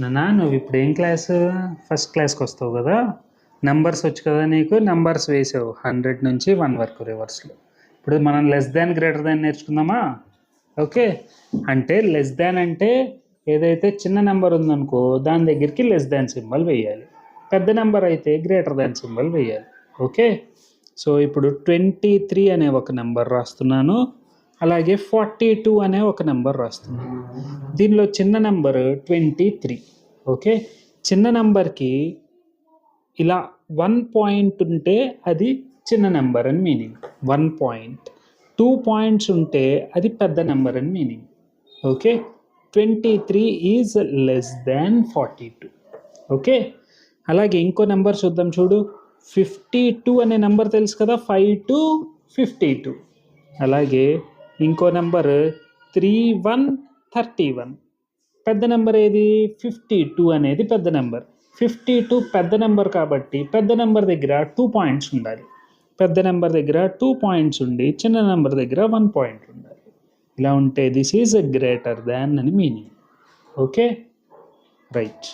నాన్న నువ్వు ఇప్పుడు ఏం క్లాసు? ఫస్ట్ క్లాస్కి వస్తావు కదా, నెంబర్స్ వచ్చు కదా నీకు, నెంబర్స్ వేసావు 100 నుంచి 1 వరకు రివర్స్లో. ఇప్పుడు మనం లెస్ దాన్ గ్రేటర్ దాన్ నేర్చుకుందామా? ఓకే, అంటే లెస్ దాన్ అంటే ఏదైతే చిన్న నెంబర్ ఉందనుకో దాని దగ్గరికి లెస్ దాన్ సింబల్ వేయాలి, పెద్ద నెంబర్ అయితే గ్రేటర్ దాన్ సింబల్ వేయాలి. ఓకే, సో ఇప్పుడు 23 అనే ఒక నెంబర్ రాస్తున్నాను, అలాగే 42 అనే ఒక నెంబర్ రాస్తున్నాను. దీనిలో చిన్న నెంబర్ 23. ఓకే, చిన్న నెంబర్కి ఇలా 1 పాయింట్ ఉంటే అది చిన్న నెంబర్ అని మీనింగ్. 1 పాయింట్, 2 పాయింట్స్ ఉంటే అది పెద్ద నెంబర్ అని meaning. Okay, 23 is less than 42. Okay, అలాగే ఇంకో నెంబర్ చూద్దాం. చూడు, 52 అనే నెంబర్ తెలుసు కదా, 5 to 52. అలాగే ఇంకో నెంబర్ 3131. పెద్ద నెంబర్ ఏది? 52 అనేది పెద్ద నెంబర్. 52 పెద్ద నెంబర్ కాబట్టి పెద్ద నెంబర్ దగ్గర 2 పాయింట్స్ ఉండాలి. పెద్ద నెంబర్ దగ్గర 2 పాయింట్స్ ఉండి చిన్న నెంబర్ దగ్గర 1 పాయింట్ ఉండాలి. ఇలా ఉంటే దిస్ ఈజ్ గ్రేటర్ దాన్ అని మీనింగ్. Okay, right.